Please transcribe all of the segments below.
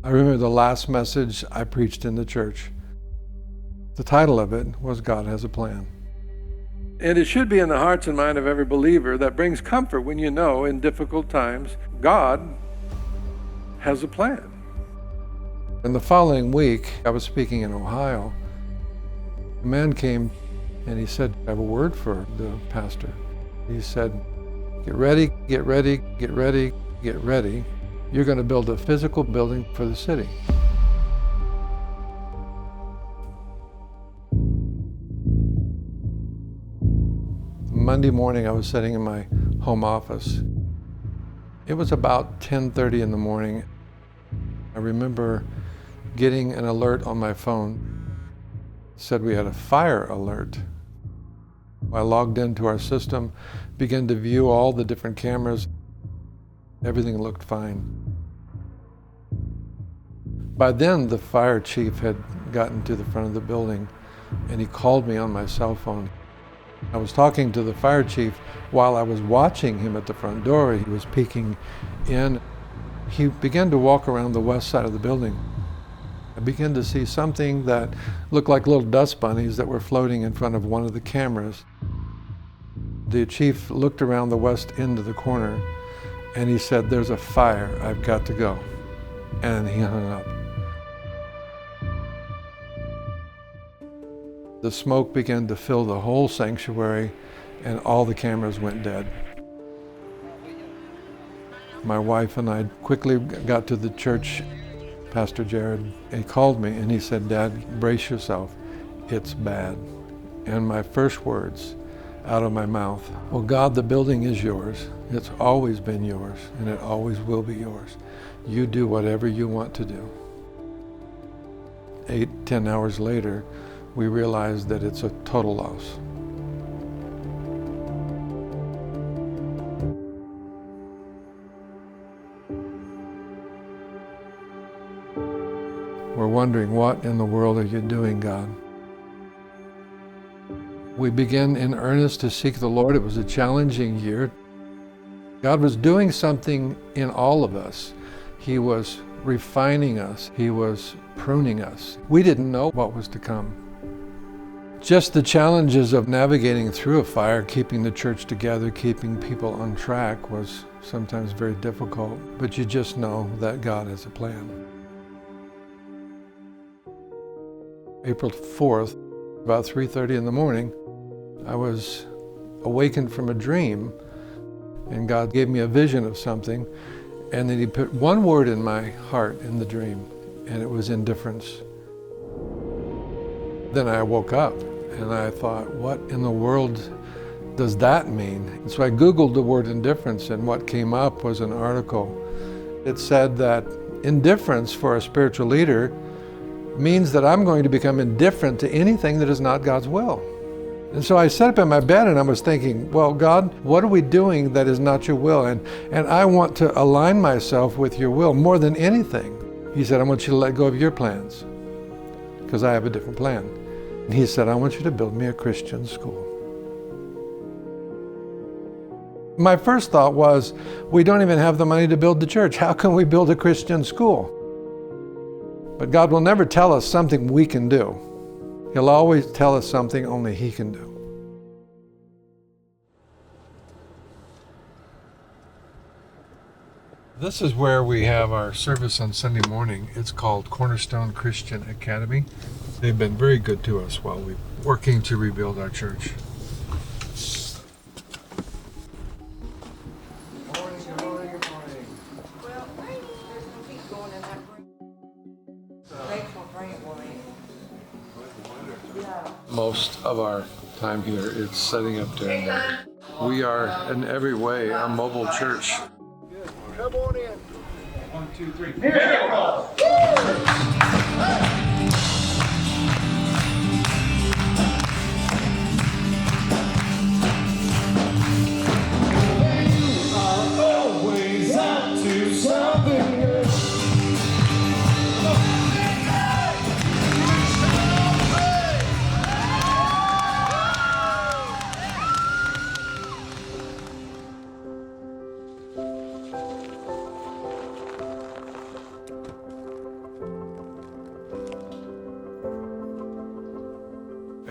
I remember the last message I preached in the church. The title of it was God Has a Plan. And it should be in the hearts and mind of every believer that brings comfort when you know in difficult times God has a plan. And the following week, I was speaking in Ohio. A man came and he said, I have a word for the pastor. He said, get ready, get ready, get ready, get ready. You're going to build a physical building for the city. Monday morning, I was sitting in my home office. It was about 10:30 in the morning. I remember getting an alert on my phone. It said we had a fire alert. I logged into our system, began to view all the different cameras. Everything looked fine. By then, the fire chief had gotten to the front of the building, and he called me on my cell phone. I was talking to the fire chief while I was watching him at the front door. He was peeking in. He began to walk around the west side of the building. I began to see something that looked like little dust bunnies that were floating in front of one of the cameras. The chief looked around the west end of the corner and he said, "There's a fire, I've got to go." And he hung up. The smoke began to fill the whole sanctuary and all the cameras went dead. My wife and I quickly got to the church, Pastor Jared. He called me and he said, "Dad, brace yourself, it's bad." And my first words out of my mouth, "Well, God, the building is yours. It's always been yours and it always will be yours. You do whatever you want to do." 8-10 hours later, we realized that it's a total loss. We're wondering, what in the world are you doing, God? We began in earnest to seek the Lord. It was a challenging year. God was doing something in all of us. He was refining us. He was pruning us. We didn't know what was to come. Just the challenges of navigating through a fire, keeping the church together, keeping people on track was sometimes very difficult, but you just know that God has a plan. April 4th, about 3:30 in the morning, I was awakened from a dream, and God gave me a vision of something, and then He put one word in my heart in the dream, and it was indifference. Then I woke up and I thought, what in the world does that mean? And so I Googled the word indifference, and what came up was an article. It said that indifference for a spiritual leader means that I'm going to become indifferent to anything that is not God's will. And so I sat up in my bed and I was thinking, well, God, what are we doing that is not your will? And I want to align myself with your will more than anything. He said, I want you to let go of your plans because I have a different plan. And he said, I want you to build me a Christian school. My first thought was, we don't even have the money to build the church. How can we build a Christian school? But God will never tell us something we can do. He'll always tell us something only He can do. This is where we have our service on Sunday morning. It's called Cornerstone Christian Academy. They've been very good to us while we're working to rebuild our church. Most of our time here is setting up during that. We are in every way a mobile church. Come on in. 1, 2, 3. Miracle! You are always up to something good.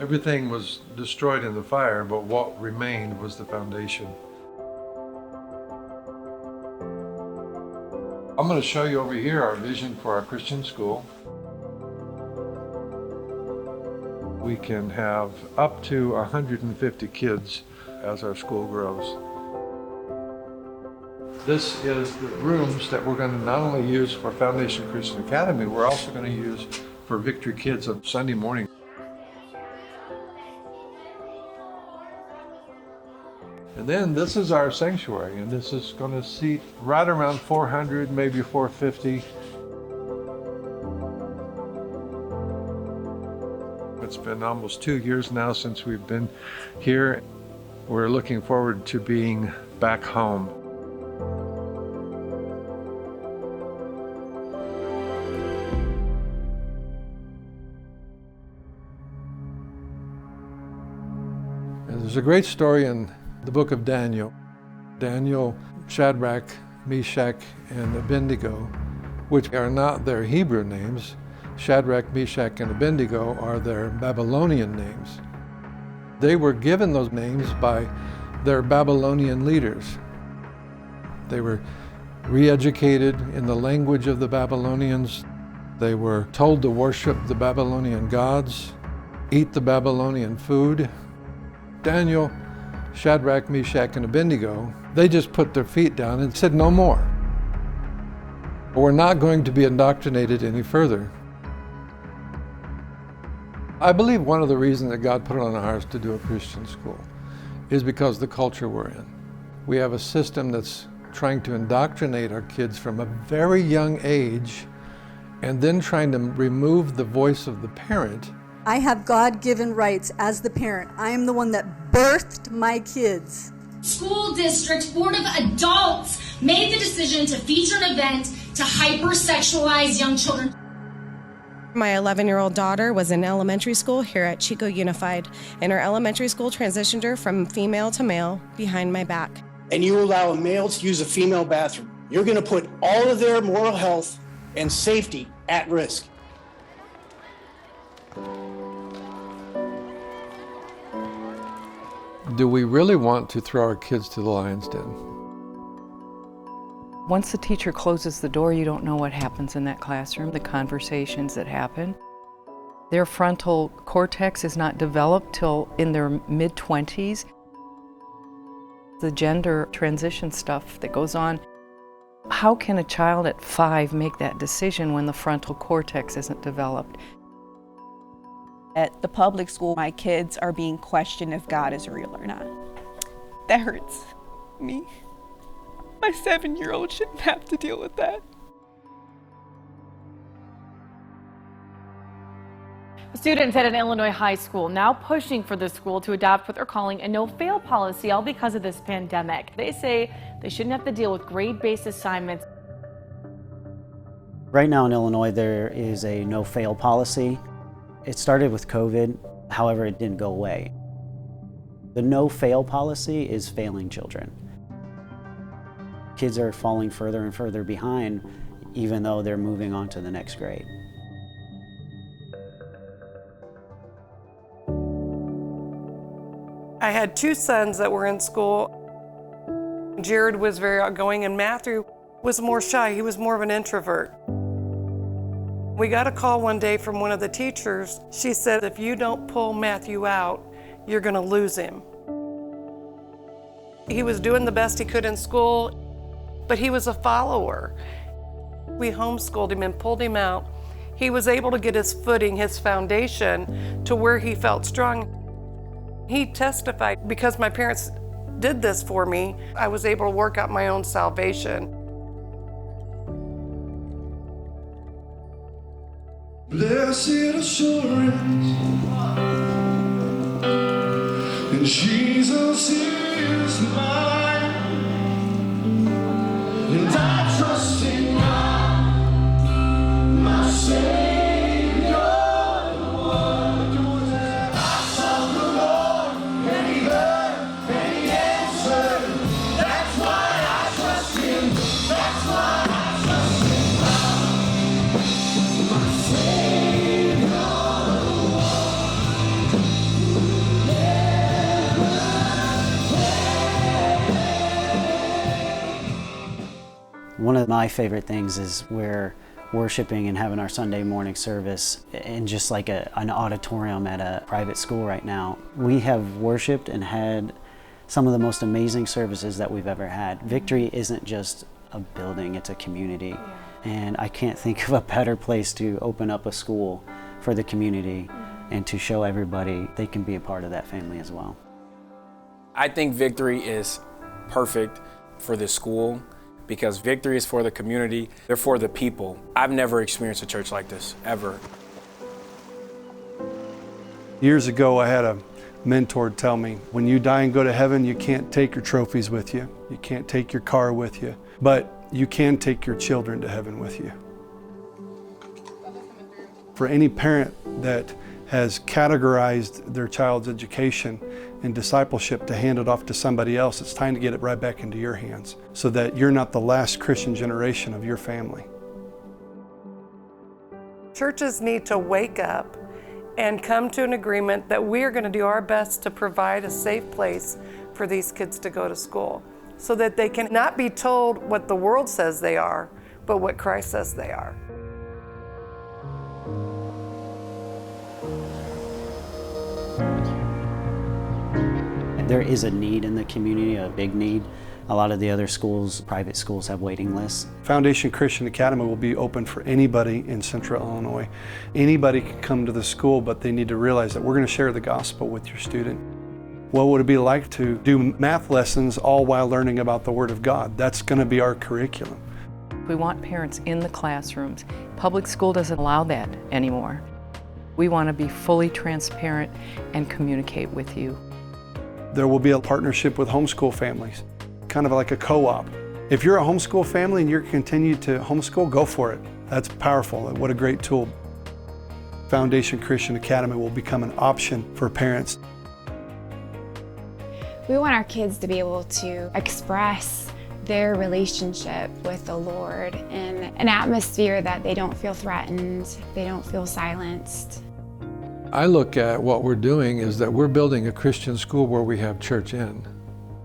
Everything was destroyed in the fire, but what remained was the foundation. I'm going to show you over here our vision for our Christian school. We can have up to 150 kids as our school grows. This is the rooms that we're going to not only use for Foundation Christian Academy, we're also going to use for Victory Kids on Sunday morning. And then this is our sanctuary, and this is going to seat right around 400, maybe 450. It's been almost 2 years now since we've been here. We're looking forward to being back home. And there's a great story in the book of Daniel. Daniel, Shadrach, Meshach, and Abednego, which are not their Hebrew names. Shadrach, Meshach, and Abednego are their Babylonian names. They were given those names by their Babylonian leaders. They were re-educated in the language of the Babylonians. They were told to worship the Babylonian gods, eat the Babylonian food. Daniel, Shadrach, Meshach, and Abednego, they just put their feet down and said, no more. We're not going to be indoctrinated any further. I believe one of the reasons that God put it on our hearts to do a Christian school is because the culture we're in. We have a system that's trying to indoctrinate our kids from a very young age and then trying to remove the voice of the parent. I have God-given rights as the parent. I am the one that birthed my kids. School district board of adults made the decision to feature an event to hypersexualize young children. My 11-year-old daughter was in elementary school here at Chico Unified, and her elementary school transitioned her from female to male behind my back. And you allow a male to use a female bathroom, you're going to put all of their moral health and safety at risk. Do we really want to throw our kids to the lion's den? Once the teacher closes the door, you don't know what happens in that classroom, the conversations that happen. Their frontal cortex is not developed till in their mid-20s. The gender transition stuff that goes on. How can a child at 5 make that decision when the frontal cortex isn't developed? At the public school, my kids are being questioned if God is real or not. That hurts me. My 7-year-old shouldn't have to deal with that. Students at an Illinois high school now pushing for the school to adopt what they're calling a no-fail policy, all because of this pandemic. They say they shouldn't have to deal with grade-based assignments. Right now in Illinois, there is a no-fail policy. It started with COVID, however, it didn't go away. The no-fail policy is failing children. Kids are falling further and further behind, even though they're moving on to the next grade. I had 2 sons that were in school. Jared was very outgoing and Matthew was more shy. He was more of an introvert. We got a call one day from one of the teachers. She said, if you don't pull Matthew out, you're gonna lose him. He was doing the best he could in school, but he was a follower. We homeschooled him and pulled him out. He was able to get his footing, his foundation, to where he felt strong. He testified, because my parents did this for me, I was able to work out my own salvation. Blessed assurance, and Jesus is mine, and I trust in God, my Savior, the one. I sought the Lord, and He heard, and He answered. That's why I trust Him. That's why I trust Him. My Savior, the one. One of my favorite things is we're worshiping and having our Sunday morning service in just like an auditorium at a private school right now. We have worshiped and had some of the most amazing services that we've ever had. Victory isn't just a building, it's a community. And I can't think of a better place to open up a school for the community and to show everybody they can be a part of that family as well. I think Victory is perfect for this school because Victory is for the community, they're for the people. I've never experienced a church like this, ever. Years ago, I had a mentor tell me, when you die and go to heaven, you can't take your trophies with you. You can't take your car with you, but you can take your children to heaven with you. For any parent that has categorized their child's education and discipleship to hand it off to somebody else, it's time to get it right back into your hands so that you're not the last Christian generation of your family. Churches need to wake up and come to an agreement that we're going to do our best to provide a safe place for these kids to go to school so that they can not be told what the world says they are, but what Christ says they are. There is a need in the community, a big need. A lot of the other schools, private schools, have waiting lists. Foundation Christian Academy will be open for anybody in Central Illinois. Anybody can come to the school, but they need to realize that we're going to share the gospel with your student. What would it be like to do math lessons all while learning about the Word of God? That's going to be our curriculum. We want parents in the classrooms. Public school doesn't allow that anymore. We want to be fully transparent and communicate with you. There will be a partnership with homeschool families, kind of like a co-op. If you're a homeschool family and you're continuing to homeschool, go for it. That's powerful. What a great tool. Foundation Christian Academy will become an option for parents. We want our kids to be able to express their relationship with the Lord in an atmosphere that they don't feel threatened, they don't feel silenced. I look at what we're doing is that we're building a Christian school where we have church in.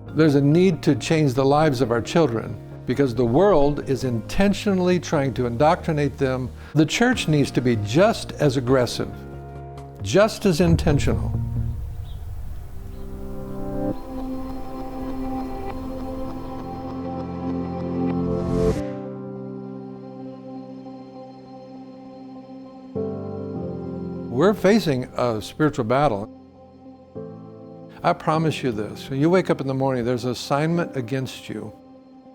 There's a need to change the lives of our children because the world is intentionally trying to indoctrinate them. The church needs to be just as aggressive, just as intentional. We're facing a spiritual battle. I promise you this, when you wake up in the morning, there's an assignment against you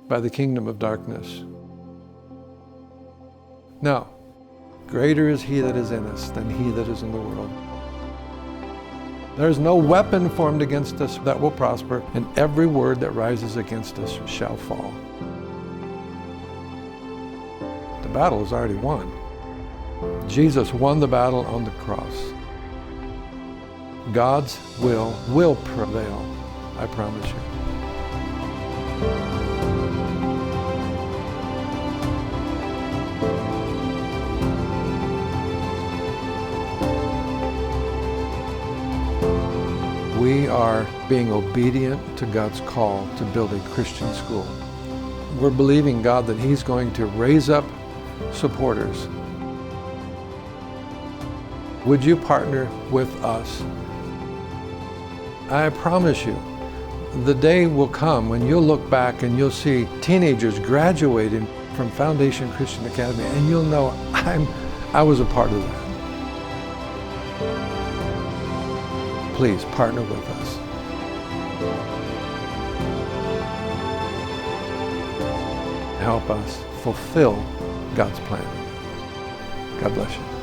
by the kingdom of darkness. Now, greater is he that is in us than he that is in the world. There's no weapon formed against us that will prosper, and every word that rises against us shall fall. The battle is already won. Jesus won the battle on the cross. God's will prevail, I promise you. We are being obedient to God's call to build a Christian school. We're believing God that He's going to raise up supporters. Would you partner with us? I promise you, the day will come when you'll look back and you'll see teenagers graduating from Foundation Christian Academy, and you'll know I was a part of that. Please partner with us. Help us fulfill God's plan. God bless you.